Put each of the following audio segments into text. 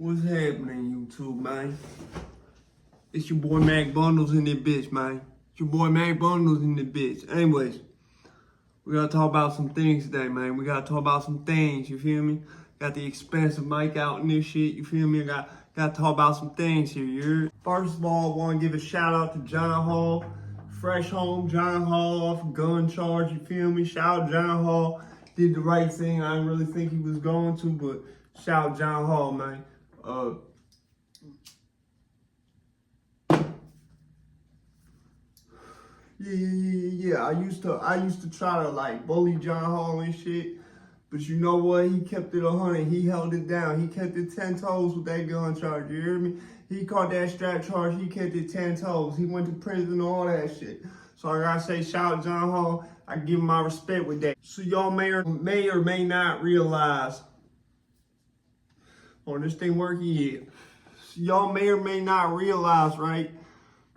What's happening, YouTube, man? It's your boy Mac Bundles in this bitch, man. It's your boy Mac Bundles in this bitch. Anyways, we gotta talk about some things today, man. We gotta talk about some things, you feel me? Got the expensive mic out and this shit, you feel me? I gotta talk about some things here, you heard? First of all, I wanna give a shout out to John Hall. Fresh home, John Hall off a gun charge, you feel me? Shout out John Hall. Did the right thing. I didn't really think he was going to, but shout out John Hall, man. Yeah. I used to try to like bully John Hall and shit, but you know what? He kept it 100. He held it down. He kept it 10 toes with that gun charge. You hear me? He caught that strap charge. He kept it 10 toes. He went to prison and all that shit. So I gotta say, shout out John Hall. I give him my respect with that. So y'all may or may not realize. Oh, this thing working yet? So y'all may or may not realize, right?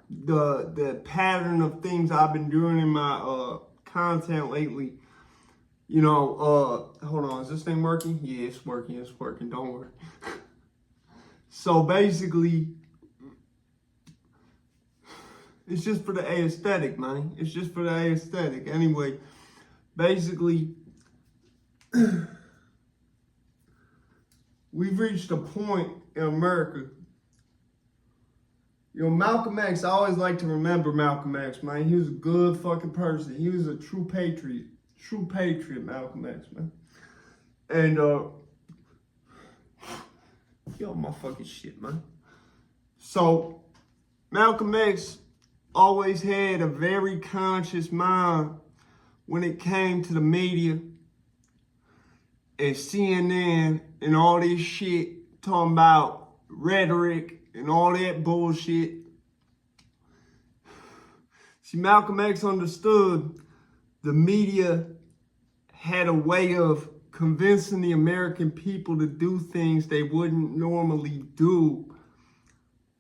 The pattern of things I've been doing in my content lately. You know, hold on, is this thing working? Yeah, it's working, don't worry. So basically, it's just for the aesthetic, man. It's just for the aesthetic. Anyway, basically, we've reached a point in America. You know, Malcolm X, I always like to remember Malcolm X, man. He was a good fucking person. He was a true patriot, Malcolm X, man. And, yo, my fucking shit, man. So, Malcolm X always had a very conscious mind when it came to the media and CNN and all this shit talking about rhetoric and all that bullshit. See, Malcolm X understood the media had a way of convincing the American people to do things they wouldn't normally do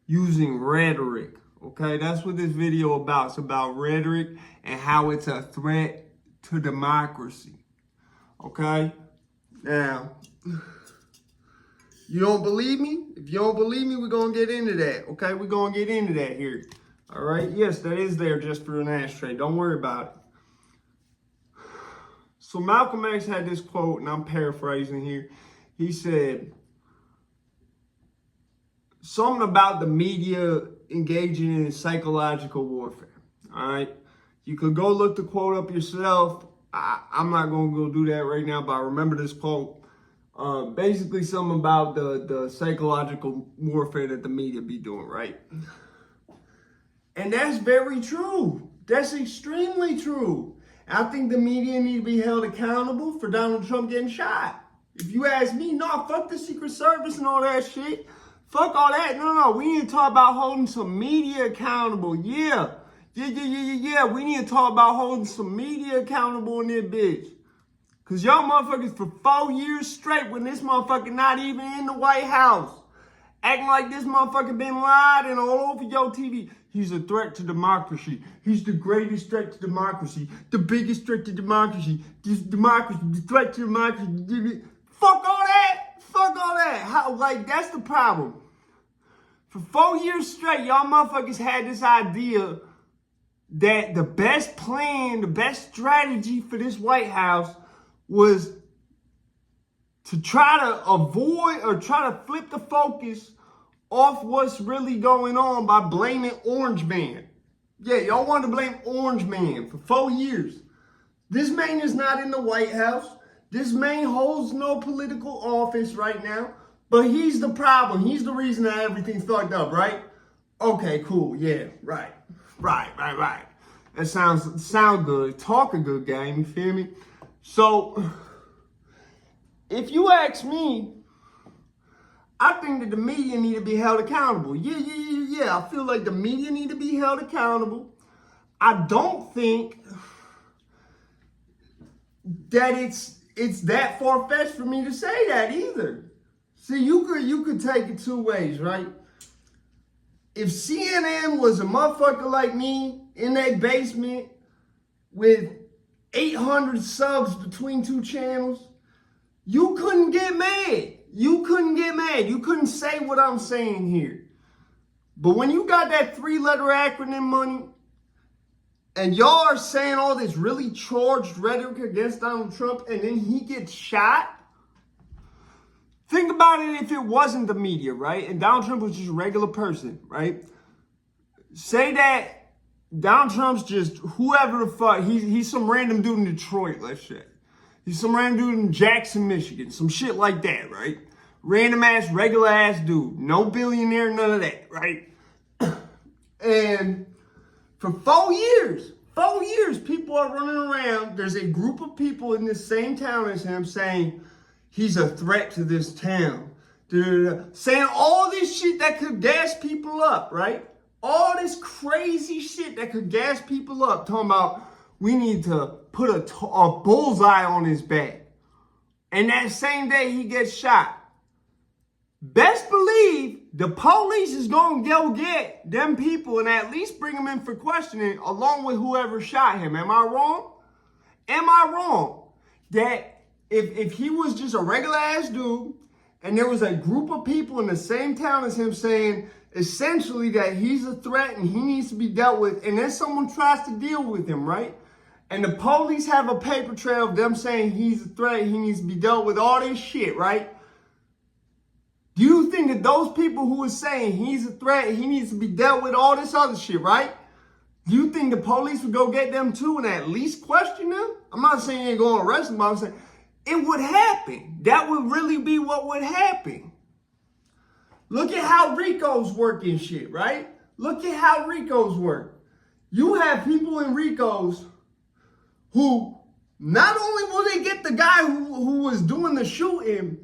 using rhetoric. Okay, that's what this video about. It's about rhetoric and how it's a threat to democracy. Okay? Now, you don't believe me? If you don't believe me, we're going to get into that. Okay? We're going to get into that here. All right? Yes, that is there just for an ashtray. Don't worry about it. So Malcolm X had this quote, and I'm paraphrasing here. He said, something about the media engaging in psychological warfare. All right? You could go look the quote up yourself. I'm not going to go do that right now, but I remember this quote. Basically something about the psychological warfare that the media be doing, right? And that's very true. That's extremely true. I think the media need to be held accountable for Donald Trump getting shot. If you ask me, no, fuck the Secret Service and all that shit. Fuck all that. No. We need to talk about holding some media accountable. Yeah. We need to talk about holding some media accountable in this bitch. Because y'all motherfuckers for 4 years straight when this motherfucker not even in the White House. Acting like this motherfucker been lied and all over your TV. He's a threat to democracy. He's the greatest threat to democracy. The biggest threat to democracy. This democracy, the threat to democracy. Fuck all that. Fuck all that. How, like, that's the problem. For 4 years straight, y'all motherfuckers had this idea that the best plan, the best strategy for this White House was to try to avoid or try to flip the focus off what's really going on by blaming Orange Man. Yeah, y'all wanted to blame Orange Man for 4 years. This man is not in the White House. This man holds no political office right now, but he's the problem. He's the reason that everything's fucked up, right? Okay, cool. Yeah, right. That sound good. Talk a good game, you feel me? So, if you ask me, I think that the media need to be held accountable. Yeah. I feel like the media need to be held accountable. I don't think that it's that far-fetched for me to say that either. See, you could take it two ways, right? If CNN was a motherfucker like me in that basement with 800 subs between two channels, you couldn't get mad. you couldn't get mad. You couldn't say what I'm saying here. But when you got that 3-letter acronym money, and y'all are saying all this really charged rhetoric against Donald Trump, and then he gets shot. Think about it if it wasn't the media, right? And Donald Trump was just a regular person, right? Say that Donald Trump's just whoever the fuck, he's some random dude in Detroit, let's say. He's some random dude in Jackson, Michigan, some shit like that, right? Random ass, regular ass dude. No billionaire, none of that, right? And for 4 years, people are running around. There's a group of people in this same town as him saying he's a threat to this town. Saying all this shit that could gas people up, right? All this crazy shit that could gas people up. Talking about we need to put a bullseye on his back. And that same day he gets shot. Best believe the police is going to go get them people and at least bring them in for questioning along with whoever shot him. Am I wrong? Am I wrong that if he was just a regular ass dude and there was a group of people in the same town as him saying essentially that he's a threat and he needs to be dealt with, and then someone tries to deal with him, right? And the police have a paper trail of them saying he's a threat, he needs to be dealt with, all this shit, right? Do you think that those people who are saying he's a threat, he needs to be dealt with, all this other shit, right? Do you think the police would go get them too and at least question them? I'm not saying you ain't going to arrest them, but I'm saying it would happen. That would really be what would happen. Look at how RICO's work and shit, right? Look at how RICO's work. You have people in RICO's who not only will they get the guy who was doing the shooting,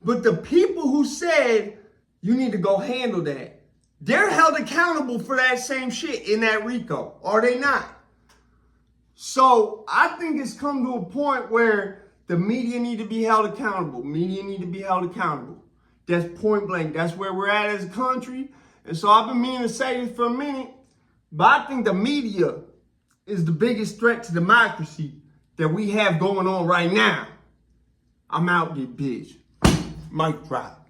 but the people who said, you need to go handle that, they're held accountable for that same shit in that RICO, are they not? So I think it's come to a point where the media need to be held accountable. Media need to be held accountable. That's point blank. That's where we're at as a country. And so I've been meaning to say this for a minute, but I think the media is the biggest threat to democracy that we have going on right now. I'm out, this bitch. Mic drop.